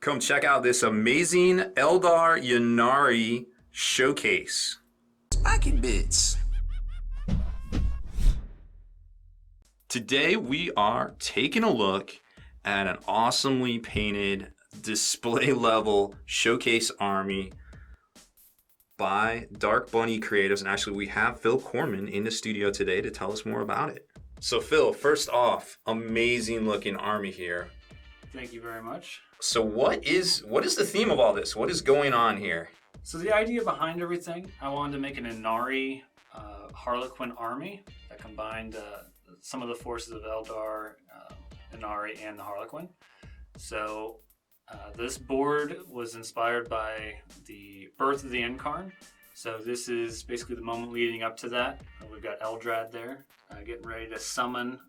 Come check out this amazing Eldar Ynnari showcase. Pocket bits. Today we are taking a look at an awesomely painted display level showcase army by Dark Bunny Creatives, and actually we have Phil Corman in the studio today to tell us more about it. So Phil, first off, amazing looking army here. Thank you very much. So what is the theme of all this? What is going on here? So the idea behind everything, I wanted to make an Ynnari Harlequin army that combined some of the forces of Eldar, Ynnari, and the Harlequin. So this board was inspired by the birth of the Incarn. So this is basically the moment leading up to that. We've got Eldrad there, getting ready to summon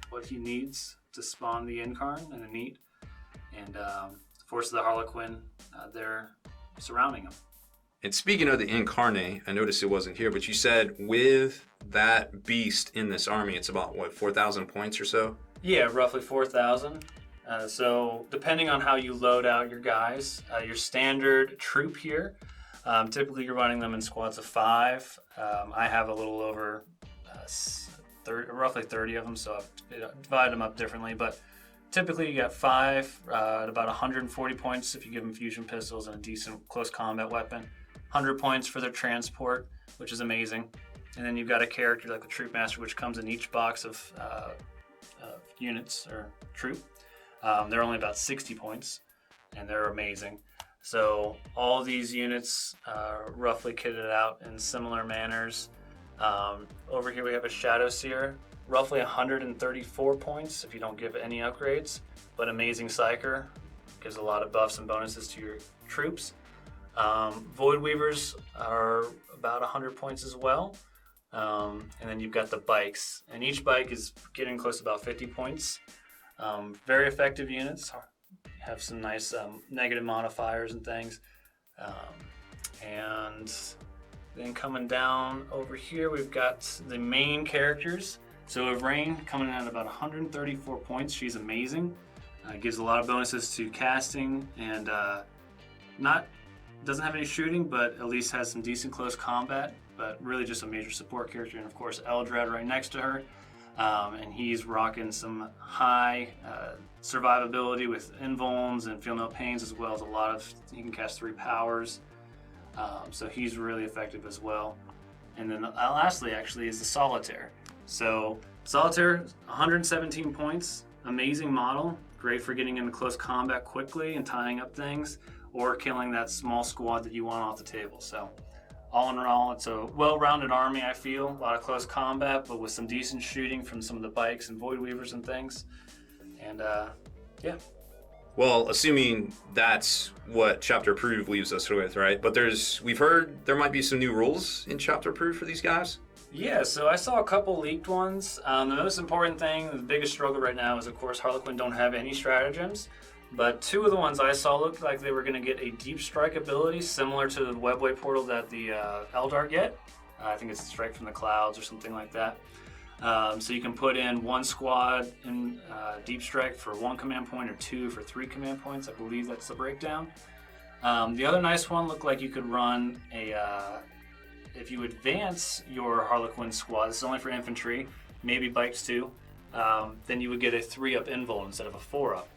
what he needs to spawn the Incarn and the Neat. And the force of the Harlequin, they're surrounding him. And speaking of the Incarnate, I noticed it wasn't here, but you said with that beast in this army, it's about, what, 4,000 points or so? Yeah, roughly 4,000. So depending on how you load out your guys, your standard troop here, typically you're running them in squads of 5. I have a little over roughly 30 of them, so I've divided them up differently, but typically you got 5 at about 140 points if you give them fusion pistols and a decent close combat weapon. 100 points for their transport, which is amazing. And then you've got a character like the Troop Master, which comes in each box of units or troop. They're only about 60 points, and they're amazing. So all these units are roughly kitted out in similar manners. Over here we have a Shadow Seer, roughly 134 points if you don't give any upgrades, but amazing Psyker, gives a lot of buffs and bonuses to your troops. Void Weavers are about 100 points as well. And then you've got the bikes, and each bike is getting close to about 50 points. Very effective units, have some nice negative modifiers and things. And then coming down over here, we've got the main characters. So with Rain coming in at about 134 points, she's amazing. Gives a lot of bonuses to casting, and doesn't have any shooting, but at least has some decent close combat, but really just a major support character. And of course Eldrad right next to her, and he's rocking some high survivability with invulns and feel no pains, as well as he can cast 3 powers, so he's really effective as well. And then lastly actually is the Solitaire. So Solitaire, 117 points, amazing model, great for getting into close combat quickly and tying up things, or killing that small squad that you want off the table. So all in all, it's a well-rounded army, I feel. A lot of close combat, but with some decent shooting from some of the bikes and Void Weavers and things. And yeah. Well, assuming that's what Chapter Approved leaves us with, right? But we've heard there might be some new rules in Chapter Approved for these guys? Yeah, so I saw a couple leaked ones. The most important thing, the biggest struggle right now is, of course, Harlequin don't have any stratagems. But 2 of the ones I saw looked like they were going to get a deep strike ability similar to the Webway portal that the Eldar get. I think it's Strike from the Clouds or something like that. So you can put in 1 squad in deep strike for 1 command point, or 2 for 3 command points. I believe that's the breakdown. The other nice one looked like you could run if you advance your Harlequin squad, this is only for infantry, maybe bikes too, then you would get a 3-up invul instead of a 4-up,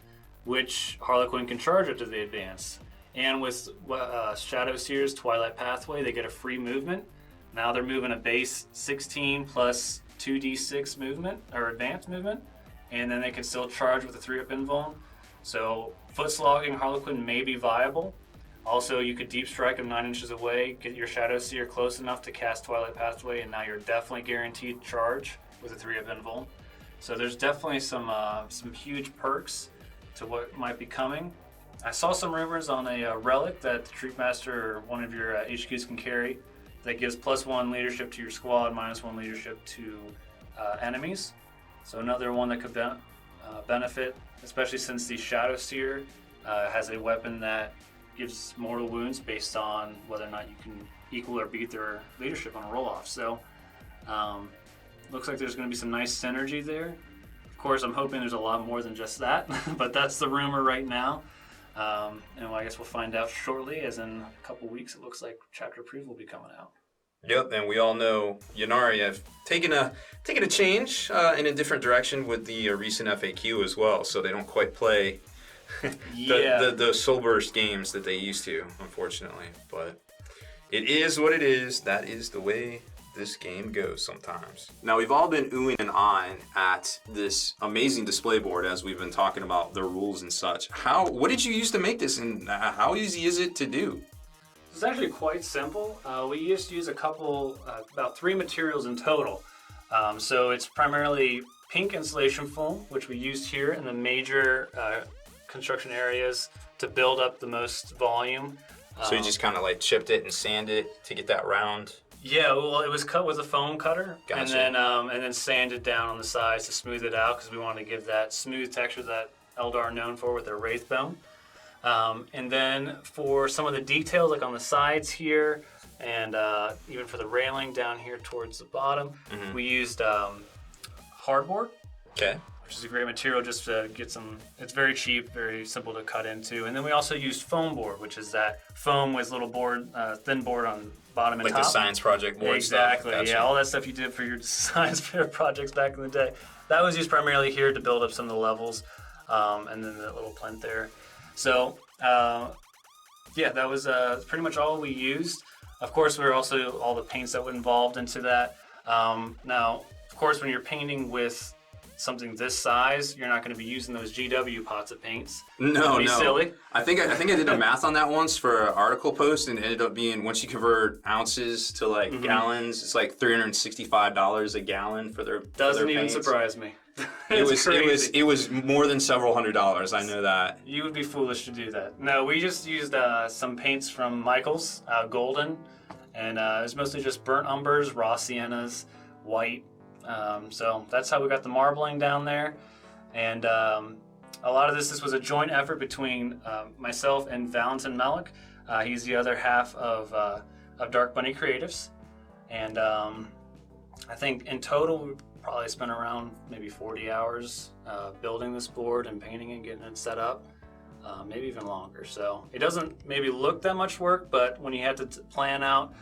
which Harlequin can charge up to the advance. And with Shadow Seer's Twilight Pathway, they get a free movement. Now they're moving a base 16 plus 2d6 movement, or advanced movement, and then they can still charge with a 3-up invuln. So foot slogging Harlequin may be viable. Also, you could deep strike them 9 inches away, get your Shadow Seer close enough to cast Twilight Pathway, and now you're definitely guaranteed charge with a 3-up invuln. So there's definitely some huge perks to what might be coming. I saw some rumors on a relic that the Troop Master or one of your HQs can carry that gives +1 leadership to your squad, -1 leadership to enemies. So another one that could benefit, especially since the Shadow Seer has a weapon that gives mortal wounds based on whether or not you can equal or beat their leadership on a roll-off. So looks like there's going to be some nice synergy there. Of course, I'm hoping there's a lot more than just that, but that's the rumor right now. And I guess we'll find out shortly, as in a couple weeks, it looks like Chapter Proof will be coming out. Yep, and we all know Ynnari have taken a change in a different direction with the recent FAQ as well, so they don't quite play the Soul Burst games that they used to, unfortunately. But it is what it is. That is the way this game goes sometimes. Now, we've all been oohing and ahhing at this amazing display board as we've been talking about the rules and such. What did you use to make this, and how easy is it to do? It's actually quite simple. We used to use about 3 materials in total. So it's primarily pink insulation foam, which we used here in the major construction areas to build up the most volume. So you just kind of like chipped it and sanded it to get that round? Yeah, well, it was cut with a foam cutter, Gotcha. and then sanded down on the sides to smooth it out because we wanted to give that smooth texture that Eldar are known for with their Wraithbone. And then for some of the details, like on the sides here, and even for the railing down here towards the bottom, we used hardboard. Okay. Which is a great material just to get some. It's very cheap, very simple to cut into. And then we also used foam board, which is that foam with little board, thin board on bottom and like top. Like the science project board exactly, stuff. Gotcha. Yeah, all that stuff you did for your science fair projects back in the day. That was used primarily here to build up some of the levels, and then the little plinth there. So, that was pretty much all we used. Of course, there were also all the paints that were involved into that. Now, of course, when you're painting with something this size, you're not going to be using those GW pots of paints. No. Silly. I think I did the math on that once for an article post, and it ended up being, once you convert ounces to like gallons, it's like $365 a gallon for their Doesn't even paints. surprise me. It was more than several $100s. I know that. You would be foolish to do that. No, we just used some paints from Michael's, golden, and it was mostly just burnt umbers, raw siennas, white. So that's how we got the marbling down there. And a lot of this was a joint effort between myself and Valentin Malik. He's the other half of Dark Bunny Creatives. And I think in total we probably spent around maybe 40 hours building this board and painting and getting it set up. Maybe even longer. So it doesn't maybe look that much work, but when you have to plan out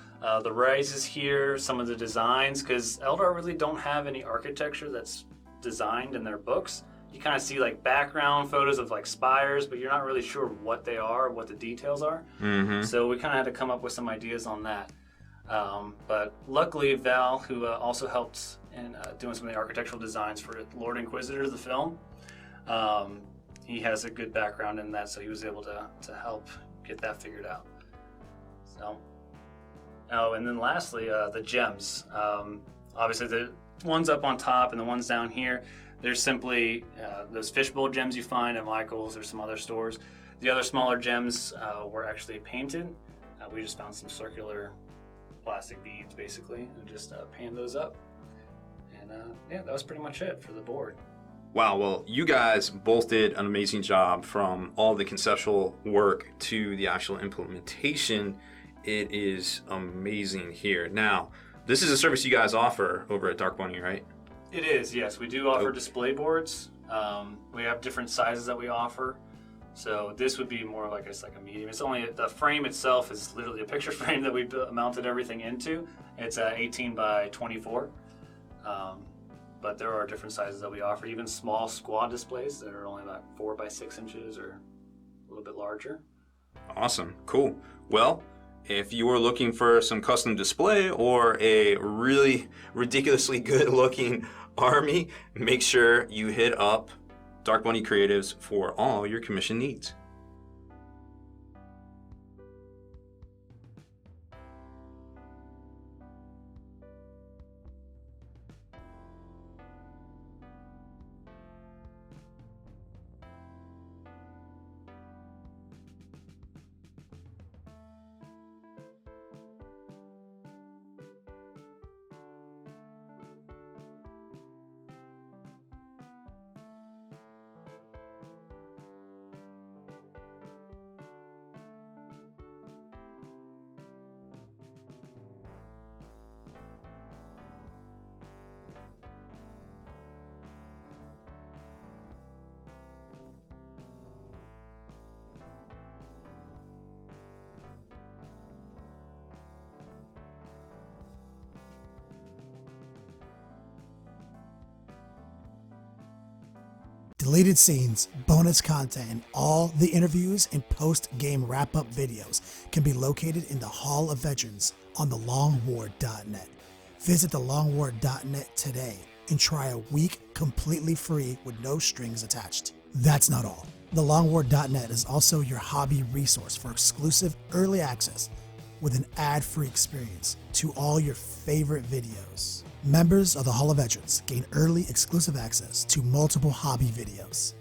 the rises here, some of the designs, because Eldar really don't have any architecture that's designed in their books. You kind of see like background photos of like spires, but you're not really sure what they are, what the details are. So we kind of had to come up with some ideas on that. But luckily Val, who also helped in doing some of the architectural designs for Lord Inquisitor, the film, he has a good background in that, so he was able to help get that figured out. So, and then lastly, the gems. Obviously, the ones up on top and the ones down here, they're simply those fishbowl gems you find at Michael's or some other stores. The other smaller gems were actually painted. We just found some circular plastic beads, basically, and just painted those up. And that was pretty much it for the board. Wow, well, you guys both did an amazing job from all the conceptual work to the actual implementation. It is amazing here. Now, this is a service you guys offer over at Dark Bunny, right? It is, yes. We do offer display boards. We have different sizes that we offer. So this would be more like it's like a medium. It's only the frame itself is literally a picture frame that we mounted everything into. It's 18 by 24. But there are different sizes that we offer, even small squad displays that are only about 4 by 6 inches or a little bit larger. Awesome, cool. Well, if you were looking for some custom display or a really ridiculously good looking army, make sure you hit up Dark Bunny Creatives for all your commission needs. Deleted scenes, bonus content, and all the interviews and post-game wrap-up videos can be located in the Hall of Veterans on thelongwar.net. Visit thelongwar.net today and try a week completely free with no strings attached. That's not all. Thelongwar.net is also your hobby resource for exclusive early access with an ad-free experience to all your favorite videos. Members of the Hall of Veterans gain early exclusive access to multiple hobby videos.